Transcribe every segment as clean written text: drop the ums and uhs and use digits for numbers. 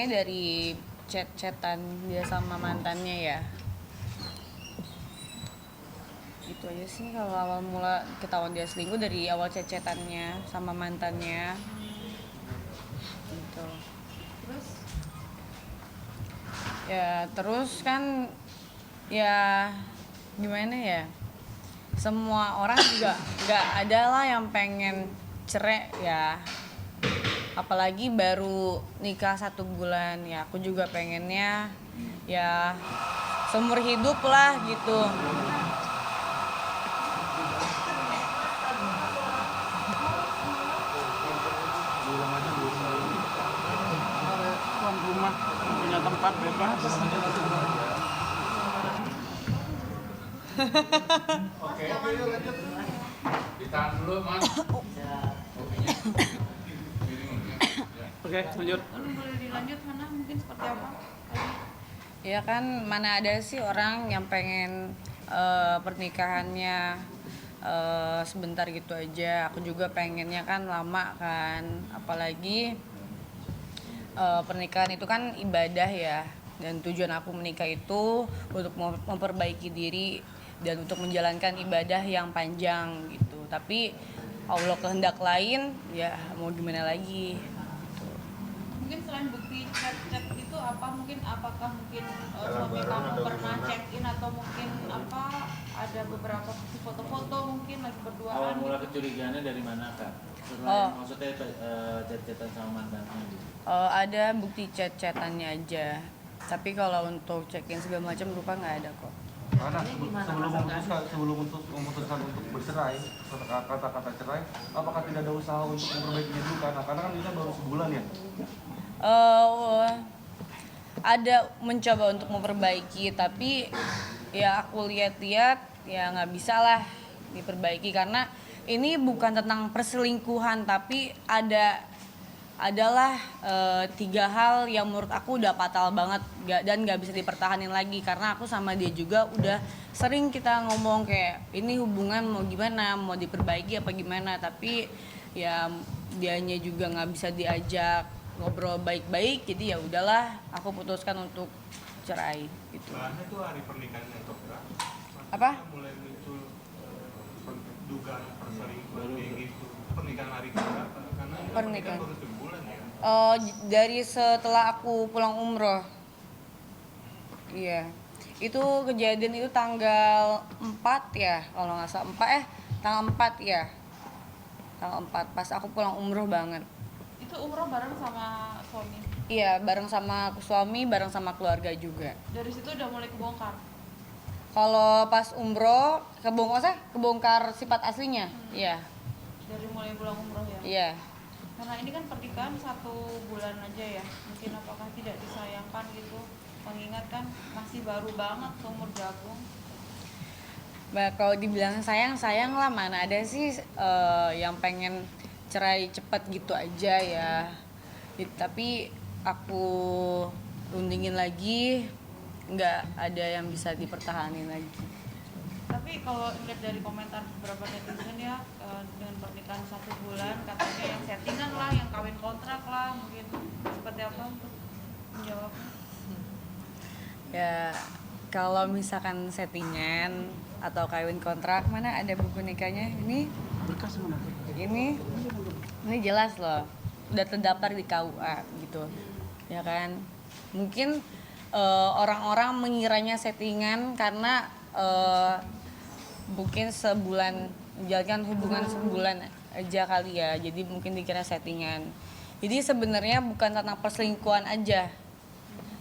mulainya dari chat-chatan dia sama mantannya ya. Itu aja sih kalau awal mula ketahuan dia selingkuh, dari awal chat-chatannya sama mantannya gitu. Terus Ya terus kan ya gimana ya, semua orang juga nggak ada lah yang pengen cerai ya, apalagi baru nikah 1 bulan. Ya aku juga pengennya ya seumur hidup lah gitu. Tuan rumah punya tempat bebas. Oke, yuk lanjut. Ditahan dulu, Mas. Oke, lanjut. boleh dilanjut Hana, mungkin seperti apa? Ya kan mana ada sih orang yang pengen pernikahannya sebentar gitu aja. Aku juga pengennya kan lama kan, apalagi pernikahan itu kan ibadah ya, dan tujuan aku menikah itu untuk memperbaiki diri dan untuk menjalankan ibadah yang panjang gitu. Tapi Allah kehendak lain, ya mau gimana lagi. Mungkin selain bukti chat-chat itu apa, mungkin apakah mungkin suami kamu pernah check-in atau mungkin apa ada beberapa bukti foto-foto mungkin lagi Awal berduaan mula gitu? kecurigaannya dari mana kak? Selain Oh. maksudnya chat-chatan sama mantannya gitu. Ada bukti chat-chatannya aja. Tapi kalau untuk check-in segala macam lupa nggak ada kok. Karena sebelum memutuskan untuk bercerai, kata-kata cerai, apakah tidak ada usaha untuk memperbaikinya dulu? Karena kan ini baru sebulan ya. Ada mencoba untuk memperbaiki, tapi ya aku lihat-lihat ya nggak bisa lah diperbaiki, karena ini bukan tentang perselingkuhan, tapi adalah 3 hal yang menurut aku udah fatal banget dan nggak bisa dipertahanin lagi, karena aku sama dia juga udah sering kita ngomong kayak ini hubungan mau gimana, mau diperbaiki apa gimana, tapi ya dianya juga nggak bisa diajak ngobrol baik-baik, jadi ya udahlah aku putuskan untuk cerai gitu. Bahannya tuh hari pernikahan yang berapa? Apa? Mulai muncul dugaan perselingkuhan kayak gitu. Pernikahan hari keberapa? Karena ini Pernikahan. baru sebulan ya. Dari setelah aku pulang umroh. Iya. Itu kejadian itu tanggal 4 ya, kalau nggak salah. Tanggal 4 ya. Tanggal 4 pas aku pulang umroh banget. Itu umroh bareng sama suami. Iya, bareng sama suami, bareng sama keluarga juga. Dari situ udah mulai kebongkar. Kalau pas umroh kebongkar sifat aslinya. Iya. Dari mulai pulang umroh ya. Iya. Karena ini kan pernikahan 1 bulan aja ya. Mungkin apakah tidak disayangkan gitu? Mengingat kan masih baru banget seumur jagung. Nah, kalau dibilang sayang lah, mana ada sih yang pengen cerai cepat gitu aja ya. Tapi aku rundingin lagi, nggak ada yang bisa dipertahanin lagi. Tapi kalau lihat dari komentar beberapa netizen ya, dengan pernikahan 1 bulan katanya yang settingan lah, yang kawin kontrak lah, mungkin seperti apa untuk menjawab? Ya kalau misalkan settingan atau kawin kontrak, mana ada buku nikahnya? Berkas mana? Ini jelas loh, udah terdaftar di KUA gitu ya kan. Mungkin orang-orang mengiranya settingan karena mungkin menjalankan hubungan sebulan aja kali ya, jadi mungkin dikira settingan. Jadi sebenarnya bukan tentang perselingkuhan aja,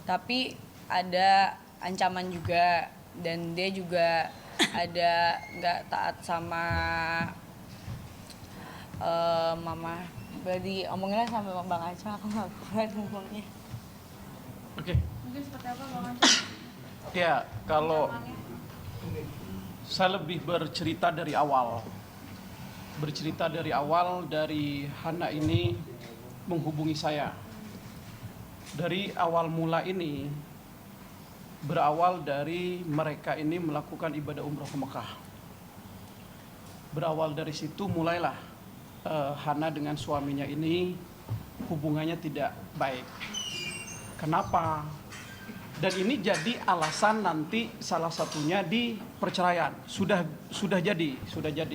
tapi ada ancaman juga, dan dia juga ada nggak taat sama mama. Berarti omonginnya sampai Bang Aca, aku nggak kuat ngomongnya. Oke. Mungkin seperti apa Bang Anca? Ya, kalau Ancamannya? saya lebih bercerita dari awal. Dari Hana ini menghubungi saya. Dari awal mula ini berawal dari mereka ini melakukan ibadah umroh ke Mekah. Berawal dari situ mulailah Hana dengan suaminya ini hubungannya tidak baik. Kenapa? Dan ini jadi alasan nanti salah satunya di perceraian. Sudah jadi.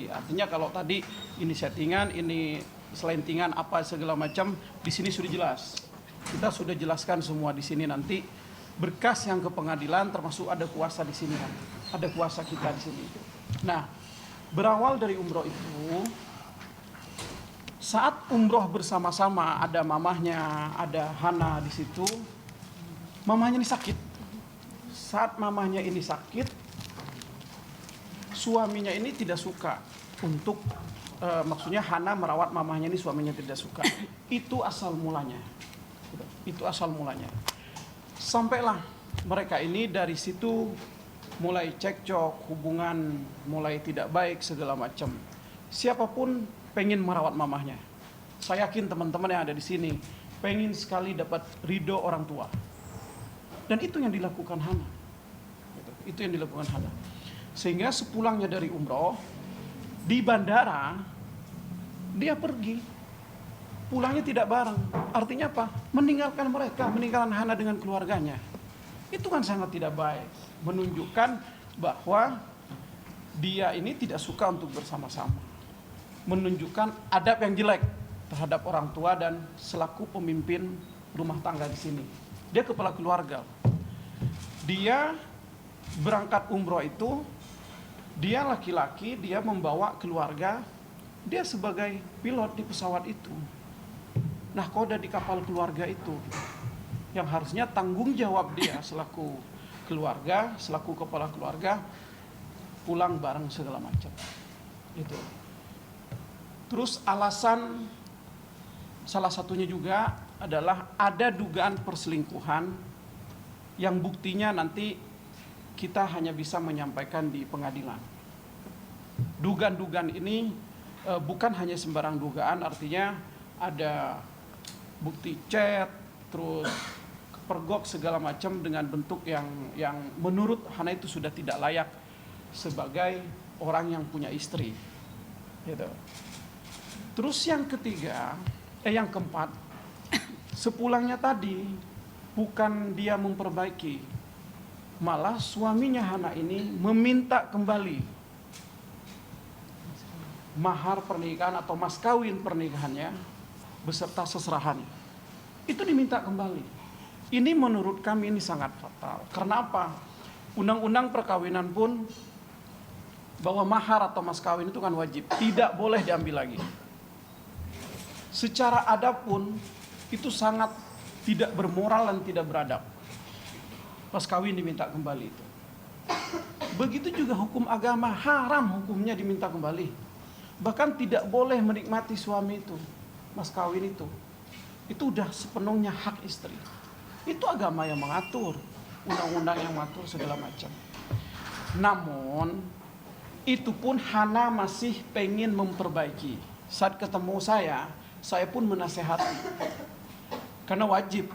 Artinya kalau tadi ini settingan, ini selentingan apa segala macam, di sini sudah jelas. Kita sudah jelaskan semua di sini nanti berkas yang ke pengadilan, termasuk ada kuasa di sini kan. Ada kuasa kita di sini. Nah, berawal dari umroh itu, saat umroh bersama-sama, ada mamahnya, ada Hana di situ. Mamahnya ini sakit. Saat mamahnya ini sakit, suaminya ini tidak suka untuk maksudnya Hana merawat mamahnya ini, suaminya tidak suka. Itu asal mulanya. Sampailah mereka ini dari situ mulai cekcok, hubungan mulai tidak baik segala macam. Siapapun pengen merawat mamahnya. Saya yakin teman-teman yang ada di sini pengen sekali dapat ridho orang tua. Dan itu yang dilakukan Hana. Itu yang dilakukan Hana. Sehingga sepulangnya dari umroh, di bandara, dia pergi. Pulangnya tidak bareng. Artinya apa? Meninggalkan mereka, meninggalkan Hana dengan keluarganya. Itu kan sangat tidak baik. Menunjukkan bahwa dia ini tidak suka untuk bersama-sama. Menunjukkan adab yang jelek terhadap orang tua dan selaku pemimpin rumah tangga di sini. Dia kepala keluarga. Dia berangkat umroh itu, dia laki-laki, dia membawa keluarga, dia sebagai pilot di pesawat itu. Nahkoda di kapal keluarga itu, yang harusnya tanggung jawab dia selaku keluarga, selaku kepala keluarga, pulang bareng segala macam. Itu. Terus alasan salah satunya juga adalah ada dugaan perselingkuhan yang buktinya nanti kita hanya bisa menyampaikan di pengadilan. Dugaan-dugaan ini bukan hanya sembarang dugaan, artinya ada bukti chat, terus kepergok segala macam dengan bentuk yang menurut Hana itu sudah tidak layak sebagai orang yang punya istri. Gitu. Terus yang keempat, sepulangnya tadi bukan dia memperbaiki, malah suaminya Hana ini meminta kembali mahar pernikahan atau mas kawin pernikahannya beserta seserahannya. Itu diminta kembali. Ini menurut kami ini sangat fatal. Karena apa? Undang-undang perkawinan pun bahwa mahar atau mas kawin itu kan wajib, tidak boleh diambil lagi. Secara adab pun itu sangat tidak bermoral dan tidak beradab. Mas kawin diminta kembali itu. Begitu juga hukum agama, haram hukumnya diminta kembali. Bahkan tidak boleh menikmati suami itu, mas kawin itu. Itu udah sepenuhnya hak istri. Itu agama yang mengatur, undang-undang yang mengatur segala macam. Namun itu pun Hana masih pengen memperbaiki. Saat ketemu saya pun menasehati. Karena wajib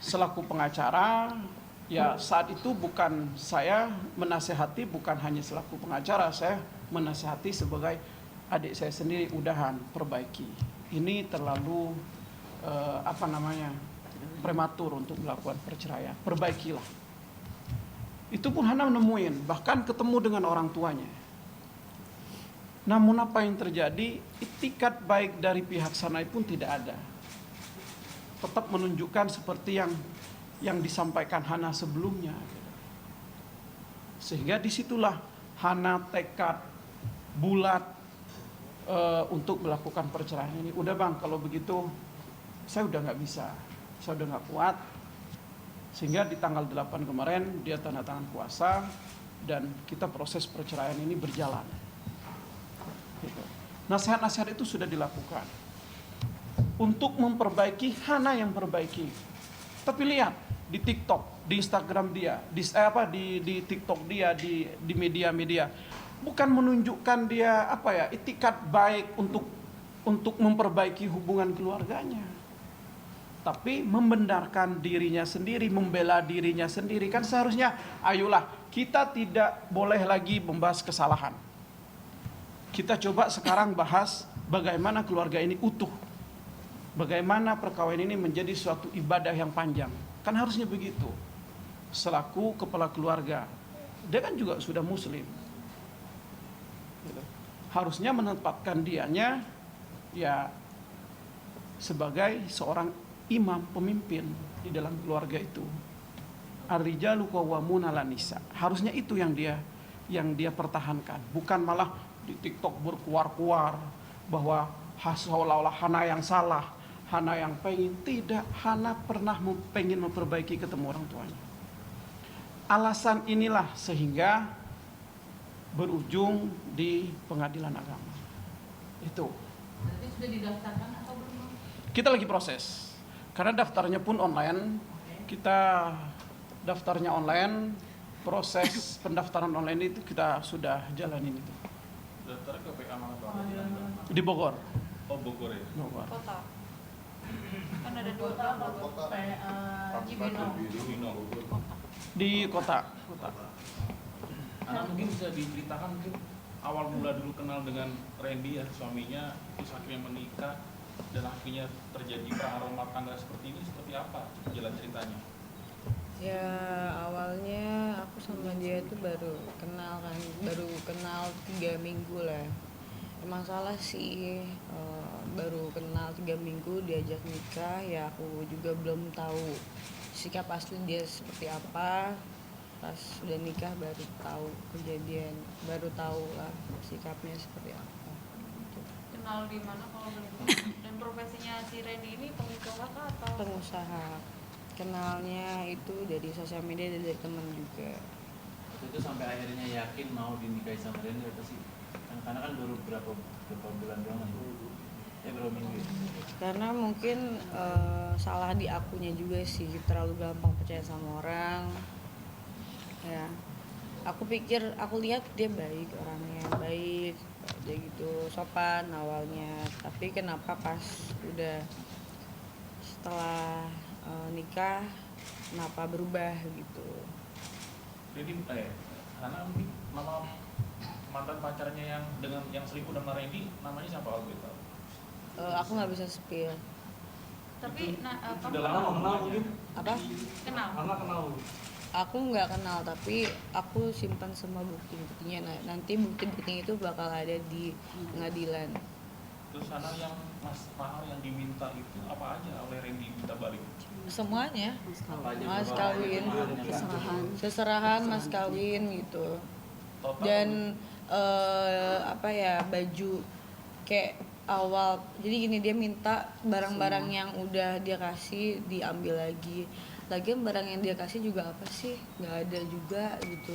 selaku pengacara, ya saat itu bukan saya menasehati, bukan hanya selaku pengacara, saya menasehati sebagai adik saya sendiri, udahan perbaiki. Ini terlalu prematur untuk melakukan perceraian. Perbaikilah. Itu pun Hana menemuin, bahkan ketemu dengan orang tuanya. Namun apa yang terjadi, itikat baik dari pihak sana pun tidak ada. Tetap menunjukkan seperti yang disampaikan Hana sebelumnya. Sehingga disitulah Hana tekad bulat untuk melakukan perceraian ini. Udah bang, kalau begitu saya udah nggak bisa, saya udah nggak kuat. Sehingga di tanggal 8 kemarin dia tanda tangan kuasa dan kita proses perceraian ini berjalan. Gitu. Nasihat-nasihat itu sudah dilakukan untuk memperbaiki, Hana yang perbaiki. Tapi lihat di TikTok, di Instagram dia, di TikTok dia, di media-media, bukan menunjukkan dia itikat baik untuk memperbaiki hubungan keluarganya, tapi membenarkan dirinya sendiri, membela dirinya sendiri. Kan seharusnya, ayolah kita tidak boleh lagi membahas kesalahan. Kita coba sekarang bahas bagaimana keluarga ini utuh. Bagaimana perkawinan ini menjadi suatu ibadah yang panjang. Kan harusnya begitu. Selaku kepala keluarga, dia kan juga sudah muslim. Gitu. Harusnya menempatkan dianya ya sebagai seorang imam, pemimpin di dalam keluarga itu. Ar-rijalu qawwamuna 'alan nisa. Harusnya itu yang dia pertahankan, bukan malah di TikTok berkuar-kuar bahwa seolah-olah Hana yang salah, Hana yang pengen. Tidak, Hana pernah pengen memperbaiki ketemu orang tuanya. Alasan inilah sehingga berujung di pengadilan agama. Itu. Berarti sudah didaftarkan atau belum? Kita lagi proses. Karena daftarnya pun online. Kita daftarnya online, proses pendaftaran online itu kita sudah jalanin itu. Daftar ke PA mana Pak? Di Bogor. Oh Bogor ya? Bogor. Kota. Kan ada dua kota. Cibinong. Di kota. Anak mungkin bisa diceritakan mungkin awal mula dulu kenal dengan Randy ya, suaminya, terus akhirnya menikah dan akhirnya terjadi perang rumah tangga seperti ini, seperti apa jalan ceritanya? Ya awalnya aku sama dia tuh baru kenal 3 minggu lah. Emang salah sih, baru kenal 3 minggu diajak nikah, ya aku juga belum tahu sikap asli dia seperti apa. Pas udah nikah baru tahu kejadian, baru tahu lah sikapnya seperti apa. Kenal di mana kalau boleh tahu? Dan profesinya si Randy ini pengusaha kah atau? Pengusaha. Kenalnya itu dari sosial media dan dari teman juga. Itu sampai akhirnya yakin mau dinikahi sama Randy apa sih? Karena kan baru berapa bulan doang kan? Berapa minggu? Karena mungkin salah di akunya juga sih, terlalu gampang percaya sama orang. Ya, aku lihat dia baik, orangnya baik, dia gitu sopan awalnya. Tapi kenapa pas udah setelah nikah, kenapa berubah gitu? Jadi karena mungkin nama mantan pacarnya yang selingkuh dengan Randy namanya siapa kalau boleh tahu? Aku nggak bisa spill. Tapi Sudah lama kenal mungkin? Apa? kenal. Karena kenal. Aku nggak kenal, tapi aku simpan semua bukti-buktinya. Nanti bukti-buktinya itu bakal ada di pengadilan. Terus sana yang mahar yang diminta itu apa aja oleh Randy minta balik? Semuanya, Apa aja? mas Berapa kawin, maharnya? seserahan mas kawin gitu. Total Dan baju kayak awal, jadi gini, dia minta barang-barang yang udah dia kasih diambil lagi. Lagian barang yang dia kasih juga apa sih, nggak ada juga gitu.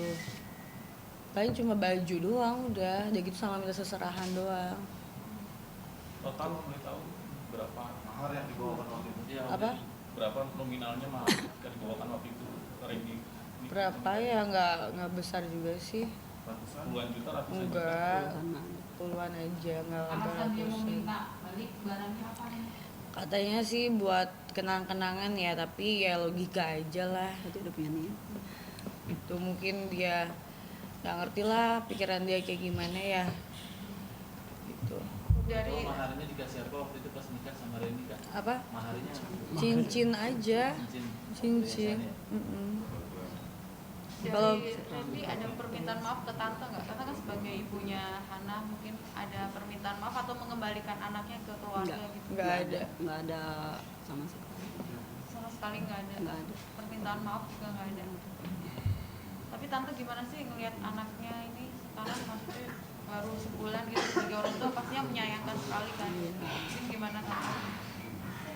Paling cuma baju doang udah gitu, sama minta seserahan doang. total boleh tahu berapa Mahar yang dibawakan waktu itu. ya, Apa? berapa nominalnya mahar yang dibawakan waktu itu Randy? Berapa ya, nggak besar juga sih. Ratusan. Puluhan juta, ratusan juta? Enggak, puluhan aja, nggak ada Alasan dia mau ratusan. minta balik barangnya apa nih? Katanya sih buat kenang-kenangan ya, tapi ya logika aja lah. Itu udah punya niat. Itu mungkin dia nggak ngerti lah pikiran dia kayak gimana ya. Gitu. Dari Kalau maharnya dikasih apa waktu itu pas nikah sama Randy kak? Apa? Maharnya Cincin aja. Cincin. perhiasannya. dari Kalau- Randy ada permintaan maaf ke tante nggak? Karena kan sebagai ibunya Hana mungkin ada permintaan maaf atau mengembalikan anaknya ke keluarga Enggak. gitu? Nggak ada. Nggak ada sama sekali. Sama sekali nggak ada. Nggak ada. Permintaan maaf juga nggak ada. Tapi tante gimana sih ngelihat anaknya ini sekarang, maksudnya baru sebulan gitu, sebagai orang tua pastinya menyayangkan sekali kan? Mungkin gimana tante?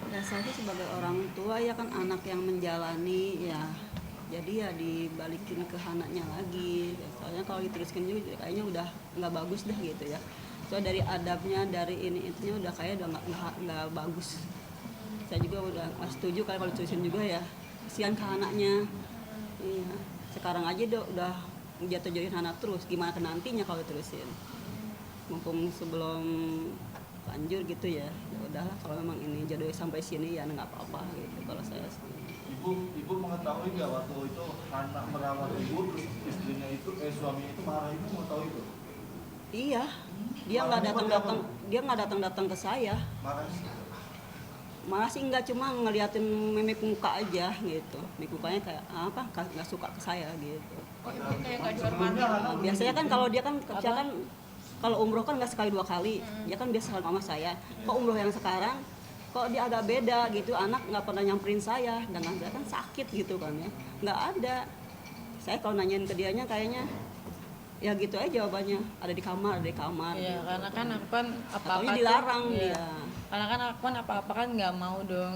Ya saya sih sebagai orang tua ya kan anak yang menjalani ya. Jadi ya dibalikin ke anaknya lagi. Soalnya kalau diteruskan juga kayaknya udah nggak bagus dah gitu ya. So dari adabnya, dari ini itunya udah kayak udah nggak bagus. Saya juga udah nggak setuju kalau diterusin juga ya. Kasihan ke anaknya. Iya. Sekarang aja udah jatuh-jatuhin anak terus. Gimana ke nantinya kalau diterusin? Mumpung sebelum lanjut gitu ya. Ya udahlah kalau memang ini jodohnya sampai sini ya nggak apa-apa gitu kalau saya sih. Ibu mengetahui nggak waktu itu anak merawat ibu terus istrinya itu suaminya itu marah, ibu mau tahu itu? Iya, dia nggak datang-datang ke saya. Marah. Malah sih enggak, cuma ngeliatin mimik muka aja gitu. Mimik mukanya kayak apa? Nggak suka ke saya gitu. Oh ibu kayak nggak dihormati. Biasanya kan kalau dia kan kerja kan kalau umroh kan nggak sekali 2 kali, dia kan biasa sama saya. Kok umroh yang sekarang kok dia agak beda gitu, anak nggak pernah nyamperin saya, dan saya kan sakit gitu kan ya, nggak ada. Saya kalau nanyain ke dianya kayaknya ya gitu aja jawabannya, ada di kamar, Iya, gitu. karena kan aku kan apa-apa Ataunya tuh, dilarang iya. dia. Karena kan aku kan apa-apa kan nggak mau dong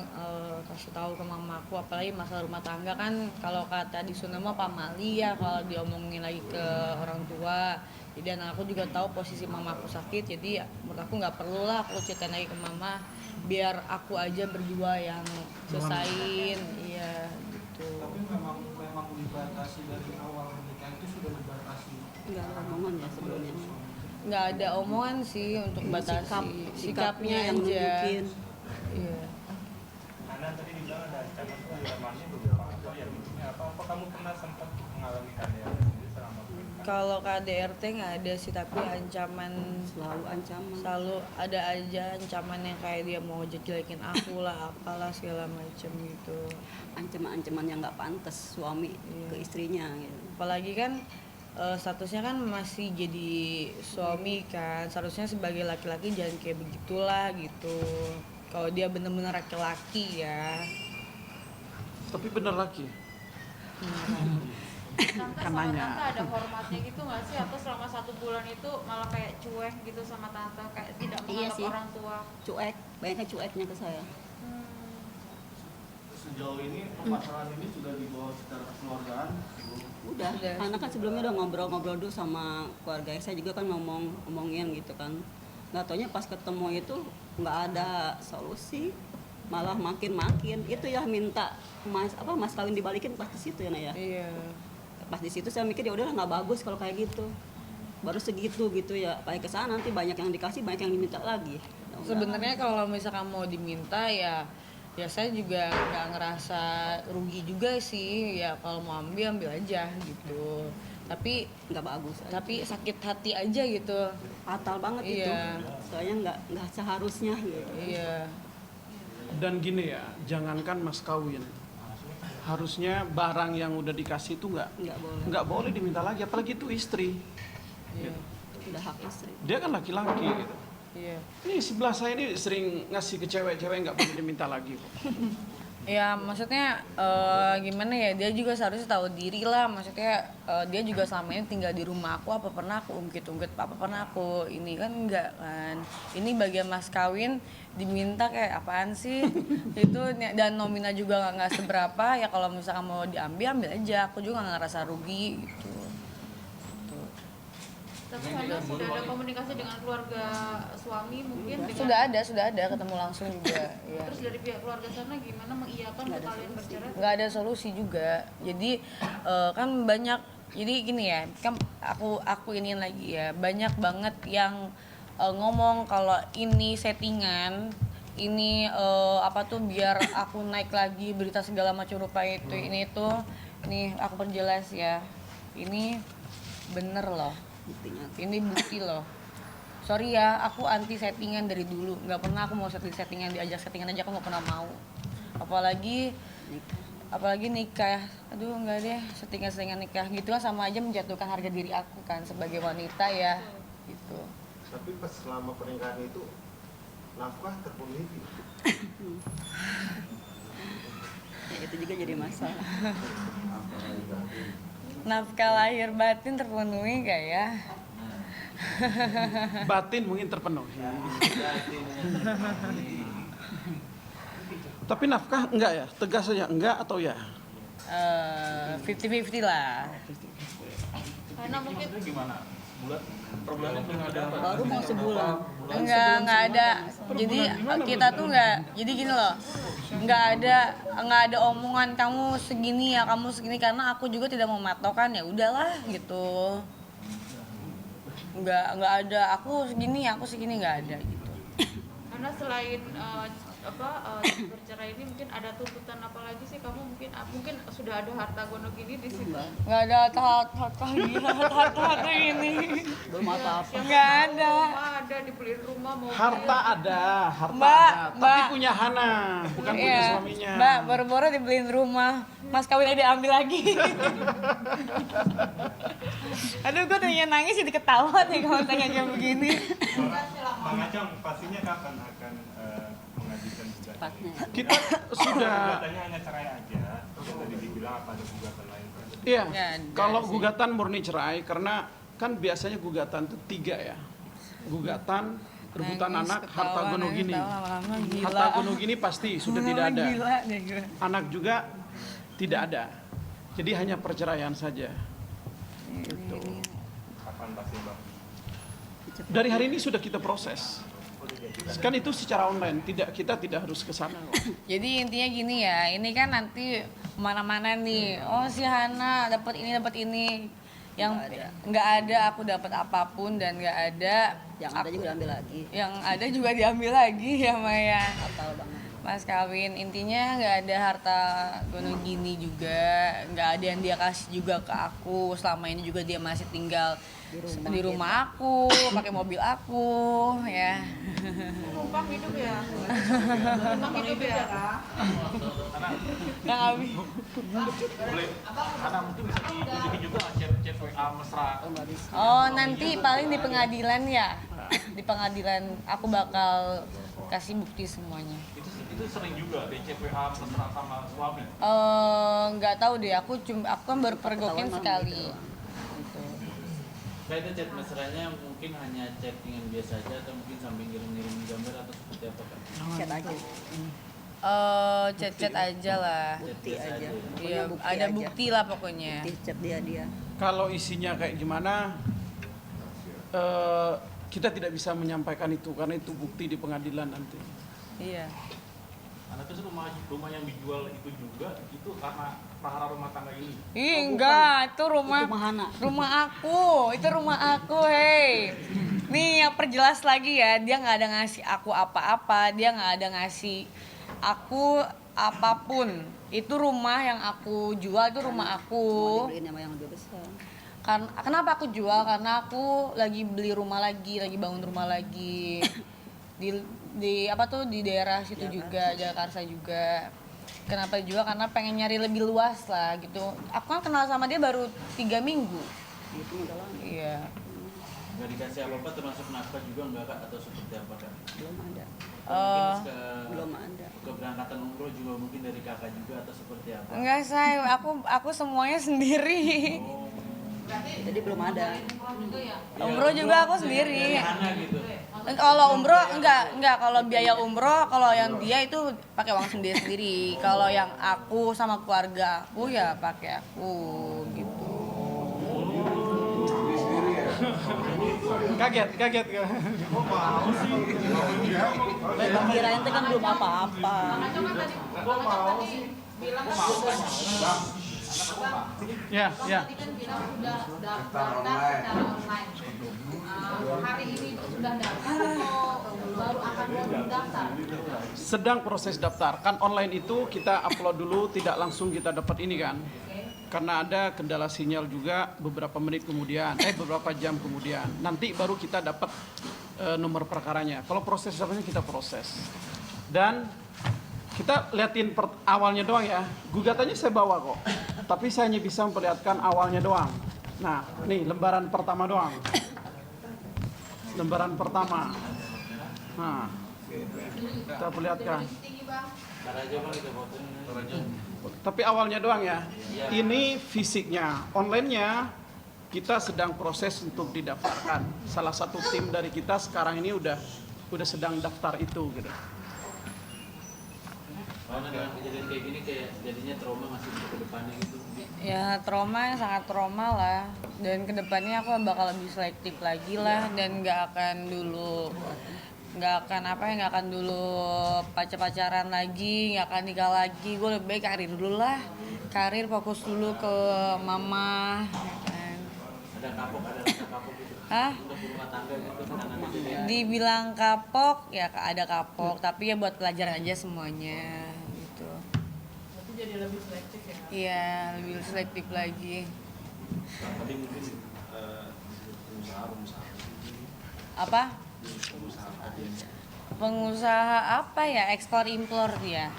kasih tahu ke mamaku, apalagi masalah rumah tangga kan, kalau kata di Sunda mah pamali ya kalau diomongin lagi ke orang tua. Jadi anak aku juga tahu posisi mamaku sakit, jadi ya, menurut aku nggak perlu lah aku ceritain lagi ke mama, biar aku aja berdua yang selesain. Iya gitu. Tapi memang dibatasi dari awal menikah itu sudah dibatasi. Nggak ada omongan ya sebelumnya. Nggak ada omongan sih untuk batasi sikapnya yang aja. nunjukin. Iya. Karena tadi dibilang ada ancaman pengalamannya beberapa faktor yang apa kamu pernah sempat mengalami KDRT sendiri selama pernikahan? Kalau KDRT nggak ada sih, tapi ancaman Selalu ancaman. selalu ada aja ancaman yang kayak dia mau jelekin aku lah, apalah segala macem gitu. Ancaman-ancaman yang nggak pantas suami ke istrinya gitu. Apalagi kan statusnya kan masih jadi suami kan, seharusnya sebagai laki-laki jangan kayak begitulah gitu. Kalau dia bener-bener laki-laki ya. Tapi bener laki. Tante sama Kananya. tante ada hormatnya gitu nggak sih, atau selama 1 bulan itu malah kayak cuek gitu sama tante, kayak tidak Iya menganggap sih. orang tua? Cuek, banyaknya cueknya ke saya. Sejauh ini permasalahan ini sudah dibawa secara kekeluargaan. Udah, karena kan sebelumnya udah ngobrol-ngobrol dulu sama keluarga saya juga kan ngomongin gitu kan. Nggak taunya pas ketemu itu nggak ada solusi, malah makin itu ya minta mas kawin dibalikin pas di situ ya Naya. Iya. Pas di situ saya mikir ya udahlah nggak bagus kalau kayak gitu, baru segitu gitu ya, pakai kesana nanti banyak yang dikasih banyak yang diminta lagi. Ya udah. Sebenarnya kalau misalkan mau diminta ya saya juga nggak ngerasa rugi juga sih, ya kalau mau ambil aja gitu. Tapi nggak bagus aja. tapi sakit hati aja gitu. Fatal banget itu, Iya. soalnya nggak seharusnya gitu. Iya. Dan gini ya, jangankan mas kawin, harusnya barang yang udah dikasih itu nggak boleh diminta lagi, apalagi itu istri. Iya. Udah hak istri. Dia kan laki-laki gitu. Iya. Ini sebelah saya ini sering ngasih ke cewek-cewek, nggak boleh diminta lagi kok. Ya maksudnya gimana ya, dia juga seharusnya tahu diri lah, maksudnya dia juga selama ini tinggal di rumah aku, apa pernah aku ungkit-ungkit, apa pernah aku ini kan, enggak kan. Ini bagian mas kawin diminta kayak apaan sih itu, dan nomina juga nggak seberapa ya, kalau misalkan mau ambil aja, aku juga nggak ngerasa rugi gitu. Tapi Hana sudah ada komunikasi dengan keluarga suami mungkin dengan, Sudah ada ketemu langsung juga ya. terus dari pihak keluarga sana gimana mengiyakan untuk kalian bercerai? Nggak ada solusi juga, jadi kan banyak, jadi gini ya, kan aku iniin lagi ya, banyak banget yang ngomong kalau ini settingan, ini apa tuh biar aku naik lagi berita segala macam rupa itu, ini tuh, nih aku perjelas ya, ini bener loh, Buktinya. ini bukti loh. Sorry ya, aku anti settingan dari dulu, nggak pernah aku mau settingan, diajak settingan aja aku nggak pernah mau, apalagi nikah. Aduh nggak deh, settingan nikah gitu kan sama aja menjatuhkan harga diri aku kan sebagai wanita ya gitu. Tapi pas selama pernikahan itu nafkah terpenuhi. Ya, itu juga jadi masalah. Nafkah lahir batin terpenuhi gak ya? Batin mungkin terpenuhi. Tapi nafkah enggak ya? Tegas saja enggak atau ya? 50-50 lah. Karena mungkin Itu gimana? Per bulannya belum ada apa? Baru mau sebulan. Enggak ada. Jadi kita tuh enggak. Jadi gini loh. Enggak ada omongan kamu segini ya, kamu segini, karena aku juga tidak mematokkan, ya udahlah gitu. Enggak ada aku segini enggak ada gitu. karena selain bercerai ini mungkin ada tuntutan apa lagi sih kamu, mungkin sudah ada harta gono gini di sini? Nggak ada harta ini. Belum apa-apa. Nggak ada. Rumah ada, dibeliin rumah, mobil. Harta ada, Mbak, tapi Mbak. punya Hana, bukan punya Iya, suaminya. Mbak, baru-baru dibeliin rumah. Mas kawin aja ambil lagi. Aduh, gue tadinya nangis jadi ketawa nih kalau tanya kayak begini. Bang Acong, pastinya kapan akan mengajukan gugatan? Tepatnya. Kita sudah, Gugatannya hanya cerai aja. Yang tadi dibilang apa ada gugatan lain? iya. Ya, ada Kalau sih. gugatan murni cerai, karena kan biasanya gugatan itu 3 ya. Gugatan, rebutan Nangis, anak, ketawa, harta gono nangis, gini. ketawa, lama-lama gila. Harta gono gini pasti sudah tidak ada. Gila deh gue. Anak juga tidak ada. Jadi hanya perceraian saja. Gitu. Kapan pasti Bang? Dari hari ini sudah kita proses. Kan itu secara online, kita tidak harus ke sana kok. Jadi intinya gini ya, ini kan nanti mana-mana nih. Oh si Hana dapat ini. Yang nggak ada aku dapat apapun dan nggak ada. Yang ada juga diambil lagi. Yang ada juga diambil lagi ya Maya. Fatal banget. Mas kawin, intinya nggak ada harta gono gini juga, nggak ada yang dia kasih juga ke aku. Selama ini juga dia masih tinggal di rumah aku, pakai mobil aku, ya. Numpang hidup ya? Numpang hidup ya? Yang habis. Boleh, karena mungkin bisa ditunjukin juga chat WA mesra. Oh nanti paling di pengadilan ya, di pengadilan aku bakal kasih bukti semuanya. Itu sering juga deh chat WA mesra sama suami. Nggak tahu deh, aku kan baru pergokin sekali. Kayak itu chat mesranya mungkin hanya chattingan biasa aja atau mungkin sambil ngirim-ngirim gambar atau seperti apa kan? Chat aja. Chat-chat aja lah. Bukti aja. Iya, Pokoknya bukti ada aja. bukti lah pokoknya. Bukti chat dia. Kalau isinya kayak gimana, kita tidak bisa menyampaikan itu karena itu bukti di pengadilan nanti. Iya. Karena terus rumah yang dijual itu juga itu karena prahara rumah tangga ini. Ih, enggak, itu rumah Itu Hana. rumah aku. Itu rumah aku, hei. Nih, yang perjelas lagi ya, dia nggak ada ngasih aku apa-apa, dia nggak ada ngasih aku apapun. Itu rumah yang aku jual, itu rumah aku. Mau dibeliin sama yang lebih besar. Kenapa aku jual? Karena aku lagi beli rumah lagi bangun rumah lagi. Di apa tuh di daerah situ juga, Jakarta juga. Kenapa juga? Karena pengen nyari lebih luas lah gitu. Aku kan kenal sama dia baru 3 minggu. Itu udah lama. Iya. Nggak dikasih apa-apa termasuk nafkah juga nggak kak atau seperti apa kak? Belum ada. Mungkin Belum ada. keberangkatan umroh juga mungkin dari kakak juga atau seperti apa? Enggak, say, aku semuanya sendiri. Jadi belum ada. Umroh juga aku sendiri. Hana gitu. Kalau umroh enggak kalau biaya umroh kalau yang dia itu pakai uang sendiri. Kalau yang aku sama keluarga aku ya pakai aku gitu. Kaget. Kirain itu kan belum apa-apa. Ya. Tadi kan bilang sudah daftar secara online. Hari ini sudah daftar atau baru akan daftar? Sedang proses daftar. Kan online itu kita upload dulu, tidak langsung kita dapat ini kan. Karena ada kendala sinyal juga beberapa menit kemudian, beberapa jam kemudian. Nanti baru kita dapat nomor perkaranya. Kalau proses dapatnya kita proses. Dan kita liatin awalnya doang ya. Gugatannya saya bawa kok. Tapi saya hanya bisa memperlihatkan awalnya doang. Nah, nih lembaran pertama doang. Lembaran pertama. Nah, kita perlihatkan. Ntar aja bang kita fotonya. Tapi awalnya doang ya. Ini fisiknya. Onlinenya kita sedang proses untuk didaftarkan. Salah satu tim dari kita sekarang ini udah sedang daftar itu gitu. Karena dengan kejadian kayak gini kayak jadinya trauma masih untuk kedepannya gitu. Ya trauma, sangat trauma lah. Dan kedepannya aku bakal lebih selektif lagi lah dan nggak akan dulu pacaran lagi, nggak akan nikah lagi. Gue lebih baik karir dulu lah, karir fokus dulu ke mama. Ada rasa kapok gitu. Hah? Untuk rumah tangga gitu karena kejadian. Dibilang kapok ya ada kapok, tapi ya buat pelajaran aja semuanya gitu. Berarti jadi lebih selektif ya. Iya, lebih selektif lagi. Tadi mungkin pengusaha Apa? Pengusaha apa ya? Ekspor impor dia.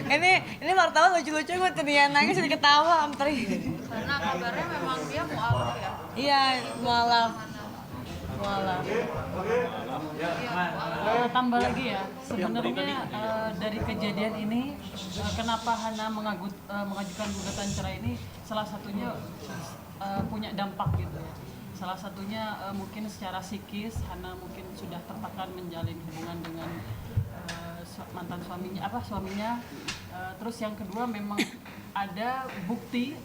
ini wartawan lucu-lucu gue tadi nangis jadi ketawa Ampri. Karena kabarnya memang dia mualaf ya. Iya, mualaf. Tambah lagi ya, sebenarnya dari kejadian ini kenapa Hana mengajukan gugatan cerai ini salah satunya punya dampak gitu ya. Salah satunya mungkin secara psikis Hana mungkin sudah tertekan menjalin hubungan dengan mantan suaminya. Terus yang kedua memang ada bukti.